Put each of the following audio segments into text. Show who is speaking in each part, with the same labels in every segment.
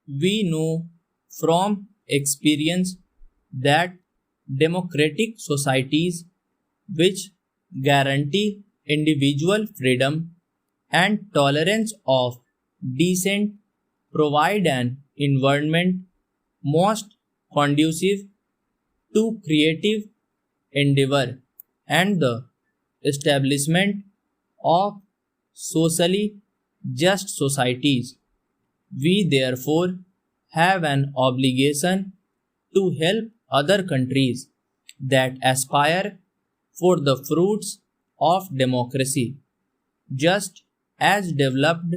Speaker 1: We know from experience that democratic societies which guarantee individual freedom and tolerance of dissent provide an environment most conducive to creative endeavor and the establishment of socially just societies. We therefore have an obligation to help other countries that aspire for the fruits of democracy, just as developed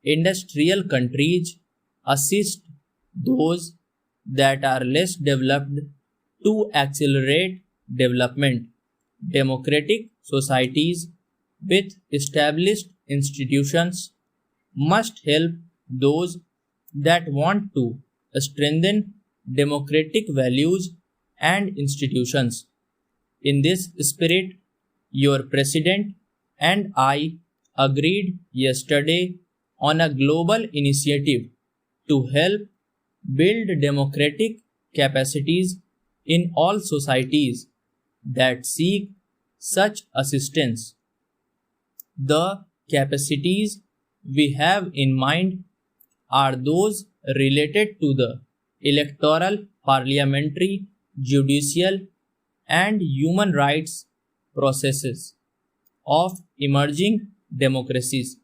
Speaker 1: industrial countries assist those that are less developed to accelerate development. Democratic societies with established institutions must help those that want to strengthen democratic values and institutions. In this spirit, your president and I agreed yesterday on a global initiative to help build democratic capacities in all societies that seek such assistance. The capacities we have in mind are those related to the electoral, parliamentary, judicial, and human rights processes of emerging democracies.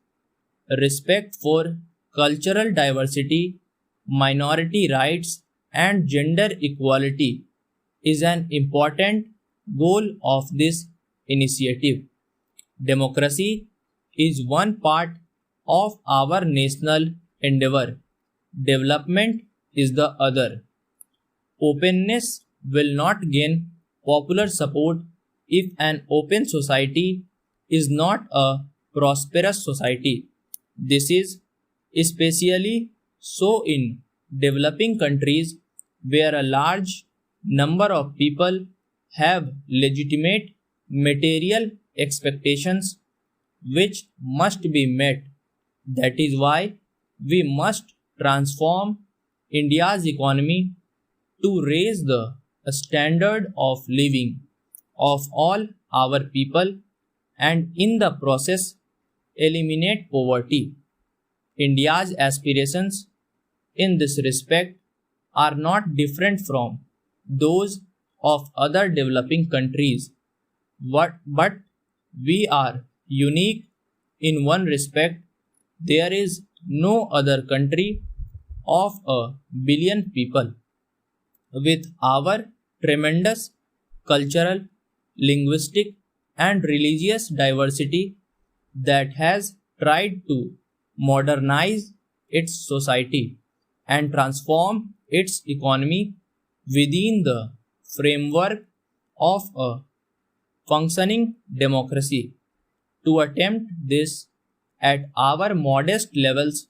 Speaker 1: Respect for cultural diversity, minority rights, and gender equality is an important goal of this initiative. Democracy is one part of our national endeavor. Development is the other. Openness will not gain popular support if an open society is not a prosperous society. This is especially so in developing countries where a large number of people have legitimate material expectations which must be met. That is why we must transform India's economy to raise the standard of living of all our people and in the process eliminate poverty. India's aspirations in this respect are not different from those of other developing countries, but we are unique in one respect. There is no other country of a billion people with our tremendous cultural, linguistic, and religious diversity that has tried to modernize its society and transform its economy within the framework of a functioning democracy. To attempt this at our modest levels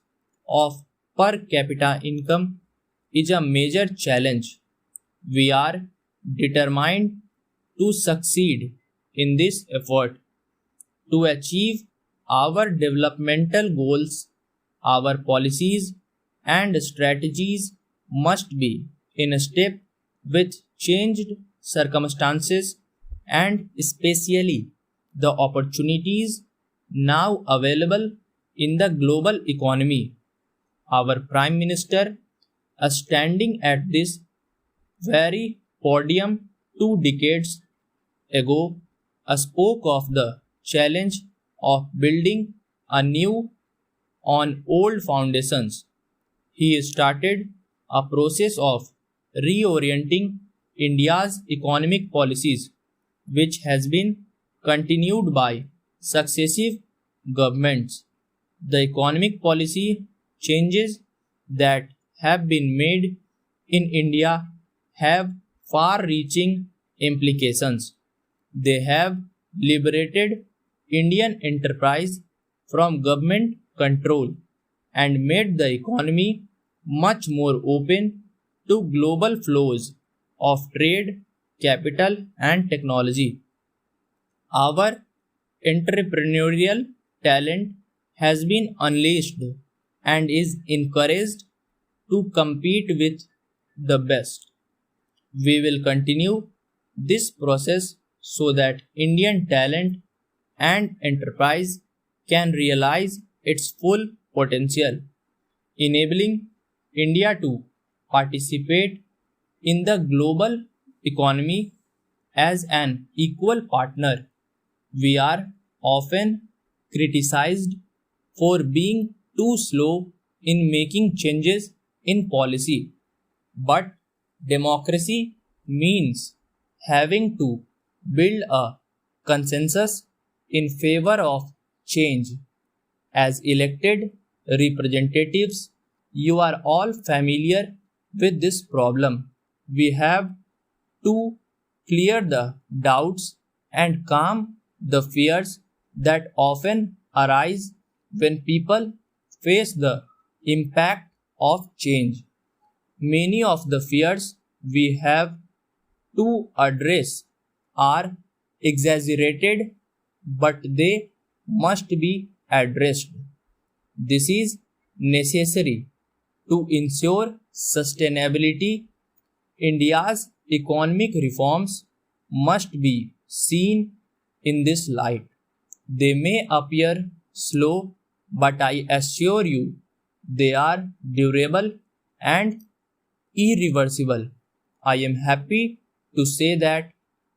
Speaker 1: of per capita income is a major challenge. We are determined to succeed in this effort. To achieve our developmental goals, our policies and strategies must be in step with changed circumstances and especially the opportunities now available in the global economy. Our Prime Minister, standing at this very podium 2 decades ago, spoke of the challenge of building anew on old foundations. He started a process of reorienting India's economic policies, which has been continued by successive governments. The economic policy changes that have been made in India have far reaching implications. They have liberated Indian enterprise from government control and made the economy much more open to global flows of trade, capital, and technology. Our entrepreneurial talent has been unleashed and is encouraged to compete with the best. We will continue this process so that Indian talent and enterprise can realize its full potential, enabling India to participate in the global economy as an equal partner. We are often criticized for being too slow in making changes in policy, but democracy means having to build a consensus in favor of change. As elected representatives, you are all familiar with this problem. We have to clear the doubts and calm the fears that often arise when people face the impact of change. Many of the fears we have to address are exaggerated, but they must be addressed. This is necessary to ensure sustainability. India's economic reforms must be seen in this light. They may appear slow, but I assure you they are durable and irreversible. I am happy to say that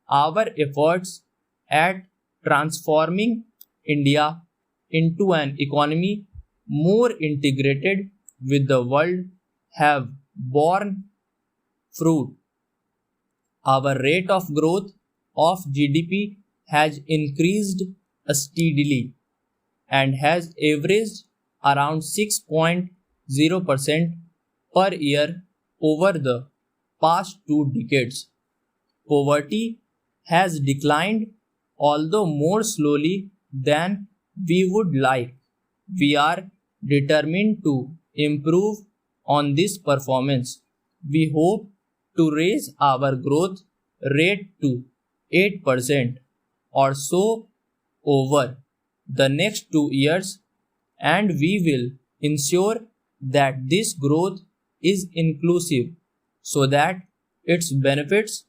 Speaker 1: our efforts at transforming India into an economy more integrated with the world have borne fruit. Our rate of growth of GDP has increased steadily and has averaged around 6.0% per year over the past 2 decades. Poverty has declined, although more slowly than we would like. We are determined to improve on this performance. We hope to raise our growth rate to 8% or so over the next 2 years, and we will ensure that this growth is inclusive so that its benefits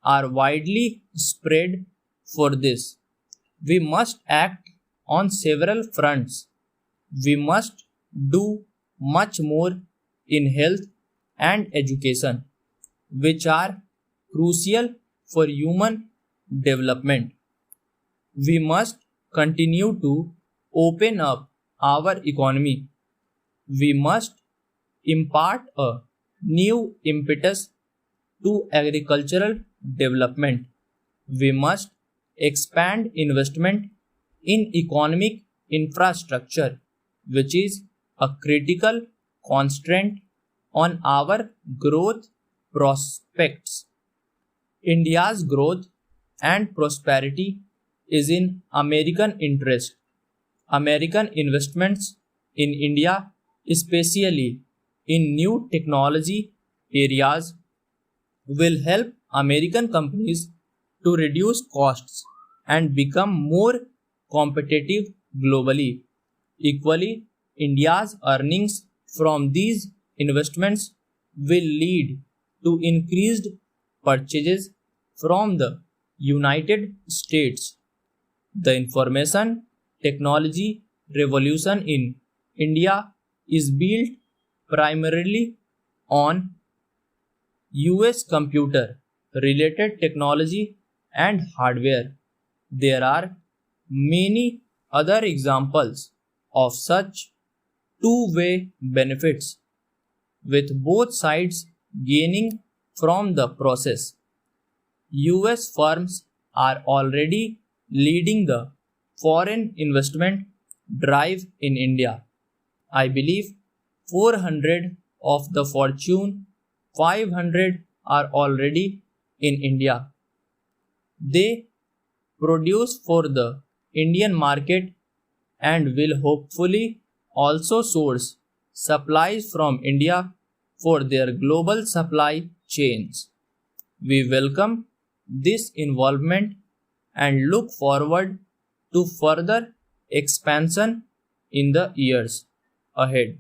Speaker 1: are widely spread. For this, we must act on several fronts. We must do much more in health and education, which are crucial for human development. We must continue to open up our economy. We must impart a new impetus to agricultural development. We must expand investment in economic infrastructure, which is a critical constraint on our growth prospects. India's growth and prosperity is in American interest. American investments in India, especially in new technology areas, will help American companies to reduce costs and become more competitive globally. Equally, India's earnings from these investments will lead to increased purchases from the United States. The information technology revolution in India is built primarily on US computer related technology and hardware. There are many other examples of such two-way benefits, with both sides gaining from the process. US firms are already leading the foreign investment drive in India. I believe 400 of the Fortune 500 are already in India. They produce for the Indian market and will hopefully also source supplies from India for their global supply chains. We welcome this involvement and look forward to further expansion in the years ahead.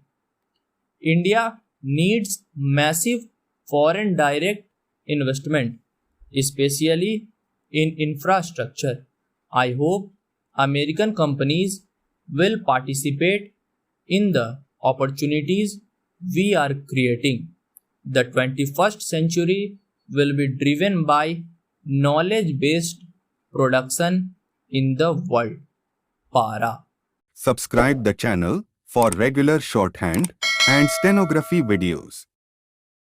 Speaker 1: India needs massive foreign direct investment, especially in infrastructure. I hope American companies will participate in the opportunities we are creating. The 21st century will be driven by knowledge based production in the world. Para.
Speaker 2: Subscribe the channel for regular shorthand and stenography videos.